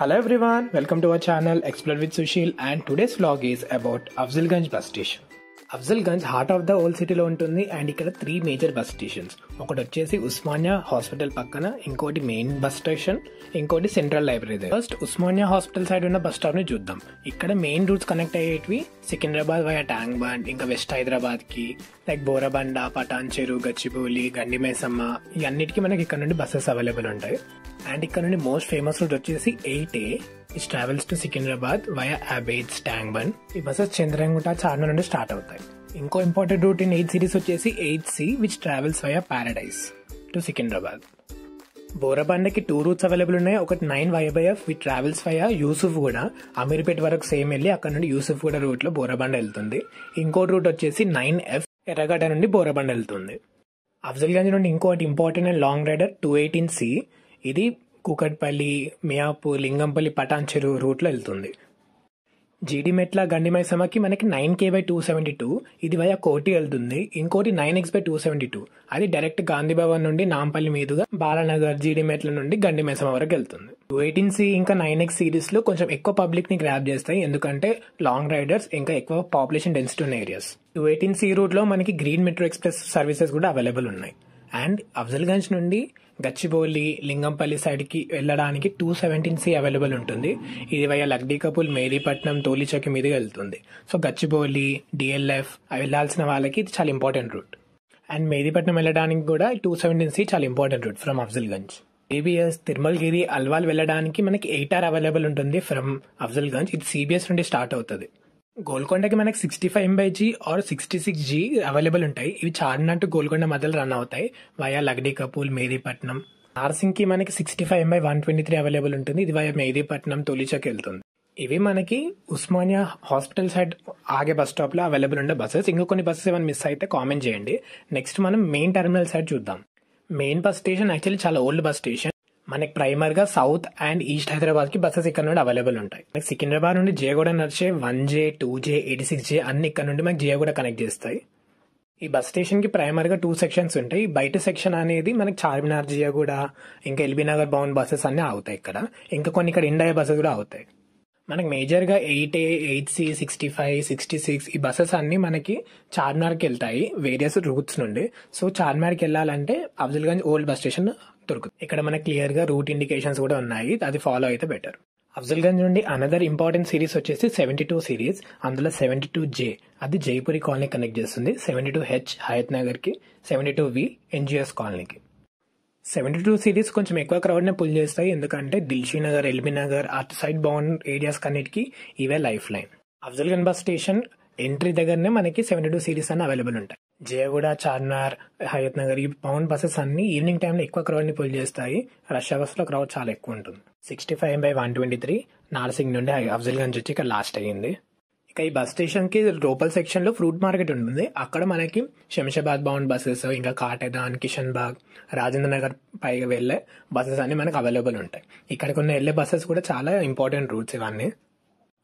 Hello everyone, welcome to our channel Explore with Sushil, and today's vlog is about Afzalganj bus station. Afzalganj heart of the old సిటీలో ఉంటుంది and ఇక్కడ 3 major bus stations. ఒకటి వచ్చేసి Osmania hospital పక్కన, ఇంకోటి main bus station, ఇంకోటి central library. First Osmania hospital side ఉన్న bus stop ని చూద్దాం. ఇక్కడ మెయిన్ రూట్స్ కనెక్ట్ అయ్యేటివి సికింద్రాబాద్ వయా ట్యాంక్ బండ్, ఇంకా వెస్ట్ హైదరాబాద్ కి లైక్ బోరబండ, పటాన్ చెరు, గచ్చిబౌలి, గండిమైసమ్మ, ఈ అన్నిటికీ మనకి ఇక్కడ నుండి బస్సెస్ అవైలబుల్ ఉంటాయి. అండ్ ఇక్కడ నుండి మోస్ట్ ఫేమస్ రూట్ వచ్చేసి 8A, which travels to Secunderabad via Abbots, tank bund. ఈ బస్సెస్ చంద్రంగుట, చార్మినార్ నుండి స్టార్ట్ అవుతాయి. ఇంకో ఇంపార్టెంట్ రూట్ ఇన్ 8 సిరీస్ వచ్చేసి 8C, which travels via Paradise to Secunderabad. బోరబండకి 2 రూట్స్ అవైలబుల్ ఉన్నాయి. ఒకటి 9YF, which travels via Yusuf కూడా, అమీర్పేట్ వరకు సేమ్ వెళ్ళి అక్కడ నుండి యూసుఫ్ కూడా రూట్ లో బోరబండ వెళ్తుంది. ఇంకో రూట్ వచ్చేసి 9F, ఎర్రగడ్డ నుండి బోరబండ వెళ్తుంది. అఫ్జల్గంజ్ నుండి ఇంకోటి important and long rider 218C, ఇది కూకట్పల్లి, మియాపూర్, లింగంపల్లి, పటాన్ చెరు రూట్ లో వెళ్తుంది. జీడిమెట్ల, గండిమైసమ్మకి మనకి 9K/272, ఇది వయా కోటి వెళ్తుంది. ఇంకోటి 9X/272, అది డైరెక్ట్ గాంధీ భవన్ నుండి నాంపల్లి మీదుగా బాలానగర్, జీడిమెట్ల నుండి గండిమైసమ్మ వరకు వెళ్తుంది. 218C ఇంకా 9X సిరీస్ లో కొంచెం ఎక్కువ పబ్లిక్ ని గ్రాప్ చేస్తాయి, ఎందుకంటే లాంగ్ రైడర్స్ ఇంకా ఎక్కువ పాపులేషన్ డెన్సిటీ ఉన్న ఏరియాస్. 218C రూట్ లో మనకి గ్రీన్ మెట్రో ఎక్స్ప్రెస్ సర్వీసెస్ కూడా అవైలబుల్ ఉన్నాయి. అండ్ అఫ్జల్గంజ్ నుండి గచ్చిబౌలి, లింగంపల్లి సైడ్ కి వెళ్ళడానికి 217C అవైలబుల్ ఉంటుంది. ఇది వయా లక్డీకపుల్, మేరీపట్నం, తోలిచౌకి మీదుగా వెళ్తుంది. సో గచ్చిబౌలి, DLF వెళ్లాల్సిన వాళ్ళకి ఇది చాలా ఇంపార్టెంట్ రూట్. అండ్ మేరీపట్నం వెళ్ళడానికి కూడా 217C చాలా important route from Afzalgunj. ABS, Tirumalagiri, Alwal వెళ్ళడానికి మనకి 8R అవైలబుల్ ఉంటుంది ఫ్రమ్ అఫ్జల్గంజ్. ఇది CBS నుండి స్టార్ట్ అవుతుంది. గోల్కొండకి మనకి 65MG ఆర్ 66G అవైలబుల్ ఉంటాయి. ఇవి చార్మినార్ టు గోల్కొండ మధ్యలో రన్ అవుతాయి వయా లక్డీకపూల్, మేరీపట్నం. నార్సింగ్ కి మనకి 65MI/123 అవైలబుల్ ఉంటుంది. ఇది వయా మేరీపట్నం, తొలిచౌకి వెళ్తుంది. ఇవి మనకి ఉస్మానియా హాస్పిటల్ సైడ్ ఆగే బస్ స్టాప్ లో అవైలబుల్ ఉండే బస్సెస్. ఇంకా కొన్ని బస్సెస్ ఏమైనా మిస్ అయితే కామెంట్ చేయండి. నెక్స్ట్ మనం మెయిన్ టెర్మినల్ సైడ్ చూద్దాం. మెయిన్ బస్ స్టేషన్ యాక్చువల్లీ చాలా ఓల్డ్ బస్ స్టేషన్. మనకి ప్రైమర్ గా సౌత్ అండ్ ఈస్ట్ హైదరాబాద్ కి బస్సెస్ ఇక్కడ నుండి అవైలబుల్ ఉంటాయి. సికింద్రాబాద్ నుండి జియాగూడ నడిచే 1J, 2J, 86J అన్ని ఇక్కడ నుండి మనకి జియాగూడ కనెక్ట్ చేస్తాయి. ఈ బస్ స్టేషన్ కి ప్రైమర్ గా 2 సెక్షన్స్ ఉంటాయి. బయట సెక్షన్ అనేది మనకి చార్మినార్, జియాగూడ, ఇంకా ఎల్బీ నగర్ బౌండ్ బస్సెస్ అన్ని అవుతాయి ఇక్కడ. ఇంకా కొన్ని ఇక్కడ ఇండియా బస్సెస్ కూడా అవుతాయి. మనకి మేజర్ గా 8A, 8C, 65, 66 ఈ బస్సెస్ అన్ని మనకి చార్మినార్ కి వెళ్తాయి వేరియస్ రూట్స్ నుండి. సో చార్మినార్ కి వెళ్ళాలంటే అఫ్జల్గంజ్ ఓల్డ్ బస్ స్టేషన్ దొరుకుతుంది. ఇక్కడ మనకి క్లియర్ గా రూట్ ఇండికేషన్స్ కూడా ఉన్నాయి, అది ఫాలో అయితే బెటర్. అఫ్జల్గంజ్ నుండి అనదర్ ఇంపార్టెంట్ సిరీస్ వచ్చేసి 72 సిరీస్. అందులో 72J అది జైపూరి కాలనీ కనెక్ట్ చేస్తుంది. 72H హయత్ నగర్ కి, 72V NGS కాలనీకి. 72 సిరీస్ కొంచెం ఎక్కువ క్రౌడ్ ని పుల్ చేస్తాయి, ఎందుకంటే దిల్షీ నగర్, ఎల్బీ నగర్ అటు సైడ్ బౌండ్ ఏరియాస్ కన్నిటికి ఇవే life line. Afzalgunj bus station entry దగ్గరనే మనకి 72 సిరీస్ అన్ని అవైలబుల్ ఉంటాయి. జియాగూడ, చార్మినార్, హయత్ నగర్ ఈ బౌండ్ బస్సెస్ అన్ని ఈవినింగ్ టైంలో ఎక్కువ క్రౌడ్ ని పుల్ చేస్తాయి. రష్ అవర్స్ లో క్రౌడ్ చాలా ఎక్కువ ఉంటుంది. 65MI/123 నార్సింగ్ నుండి అఫ్జల్గంజ్ వచ్చి ఇక్కడ లాస్ట్ అయ్యింది. ఇక ఈ బస్ స్టేషన్ కి లోపల్ సెక్షన్ లో ఫ్రూట్ మార్కెట్ ఉంటుంది. అక్కడ మనకి శంషాబాద్ బౌండ్ బస్సెస్, ఇంకా కాటేదాన్, కిషన్ బాగ్, రాజేంద్ర నగర్ పైగా వెళ్లే బస్సెస్ అన్ని మనకు అవైలబుల్ ఉంటాయి. ఇక్కడ కొన్ని వెళ్లే బస్సెస్ కూడా చాలా ఇంపార్టెంట్ రూట్స్ ఇవన్నీ.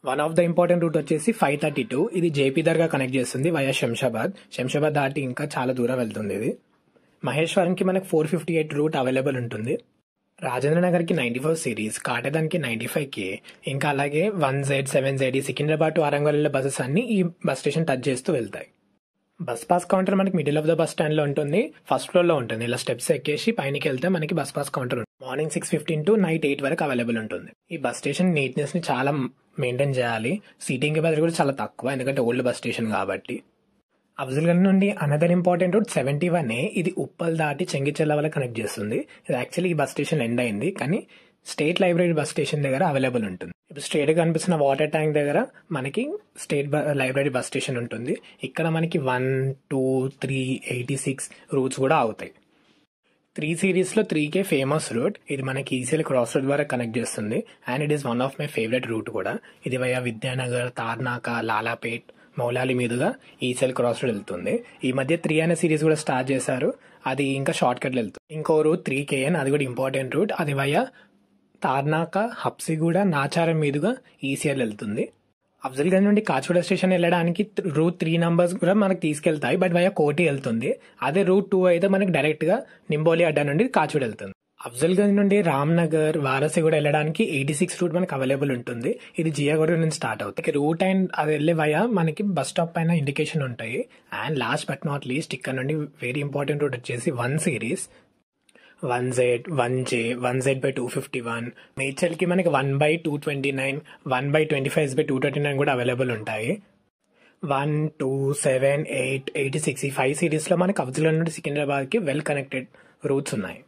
One of the important route వచ్చేసి 532, ఇది జేపీ దర్గా కనెక్ట్ చేస్తుంది వయా శంషాబాద్ దాటి ఇంకా చాలా దూరం వెళ్తుంది. ఇది మహేశ్వరంకి మనకి 458 రూట్ అవైలబుల్ ఉంటుంది. రాజేంద్ర నగర్ కి 94 సిరీస్, కాటేదాన్ కి 95K, ఇంకా అలాగే 1Z, 7Z Secunderabad to Warangal buses అన్ని ఈ బస్ స్టేషన్ టచ్ చేస్తూ వెళ్తాయి. బస్ పాస్ కౌంటర్ మనకి middle of the bus stand లో ఉంటుంది, ఫస్ట్ ఫ్లోర్ లో ఉంటుంది. ఇలా స్టెప్స్ ఎక్కేసి పైనకి వెళ్తే మనకి బస్ పాస్ కౌంటర్ ఉంటుంది. మార్నింగ్ 6:15 to నైట్ 8 వరకు అవైలబుల్ ఉంటుంది. ఈ బస్ స్టేషన్ నీట్నెస్ ని చాలా మెయింటైన్ చేయాలి. సీటింగ్ కెపాసిటీ కూడా చాలా తక్కువ, ఎందుకంటే ఓల్డ్ బస్ స్టేషన్ కాబట్టి. అఫ్జల్గంజ్ నుండి అనదర్ ఇంపార్టెంట్ రూట్ 71A, ఇది ఉప్పల్ దాటి చెంగిచెర్ల వల్ల కనెక్ట్ చేస్తుంది. ఇది యాక్చువల్లీ ఈ బస్ స్టేషన్ ఎండ్ అయింది, కానీ స్టేట్ లైబ్రరీ బస్ స్టేషన్ దగ్గర అవైలబుల్ ఉంటుంది. ఇప్పుడు స్ట్రేట్ గా కనిపిస్తున్న వాటర్ ట్యాంక్ దగ్గర మనకి స్టేట్ లైబ్రరీ బస్ స్టేషన్ ఉంటుంది. ఇక్కడ మనకి 1, 2, 3, 86 రూట్స్ కూడా అవుతాయి. 3 సిరీస్ లో 3K ఫేమస్ రూట్. ఇది మనకి ఈసీఎల్ క్రాస్ రోడ్ ద్వారా కనెక్ట్ చేస్తుంది. And it is one of my favourite route కూడా. ఇది వయా విద్యానగర్, తార్నాక, లాలాపేట్, మౌలాలి మీదుగా ఈసీఎల్ క్రాస్ రోడ్ వెళ్తుంది. ఈ మధ్య 3 అనే సిరీస్ కూడా స్టార్ట్ చేశారు, అది ఇంకా షార్ట్ కట్ వెళ్తుంది. ఇంకో రూట్ 3KN, అది కూడా ఇంపార్టెంట్ రూట్. అది వయా తార్నాక, హబ్సిగూడ, నాచారం మీదుగా ఈసీఎల్ వెళ్తుంది. అఫ్జల్గంజ్ నుండి కాచిగూడ స్టేషన్ వెళ్ళడానికి రూట్ 3 నంబర్స్ కూడా మనకి తీసుకెళ్తాయి, బట్ వయా కోటి వెళ్తుంది. అదే రూట్ 2 అయితే మనకి డైరెక్ట్ గా నింబోలి అడ్డా నుండి కాచిగూడ వెళ్తుంది. అఫ్జల్గంజ్ నుండి రామ్నగర్, వారసిగూడ వెళ్ళడానికి 86 రూట్ మనకి అవైలబుల్ ఉంటుంది. ఇది జియాగూడ నుంచి స్టార్ట్ అవుతుంది. రూట్ అండ్ అది వెళ్ళే వయా మనకి బస్ స్టాప్ పైన ఇండికేషన్ ఉంటాయి. And last but not least ఇక్కడ నుండి వెరీ ఇంపార్టెంట్ రూట్ వచ్చేసి 1 series, 1Z, 1J, 1Z/251. Medchal కి మనకి 1/229, 1/25/239 కూడా అవైలబుల్ ఉంటాయి. 1, 2, 7, 8, 86 ఈ 5 సిరీస్ లో మనకి అఫ్జల్గంజ్ నుండి సికింద్రాబాద్ కి వెల్ కనెక్టెడ్ రూట్స్ ఉన్నాయి.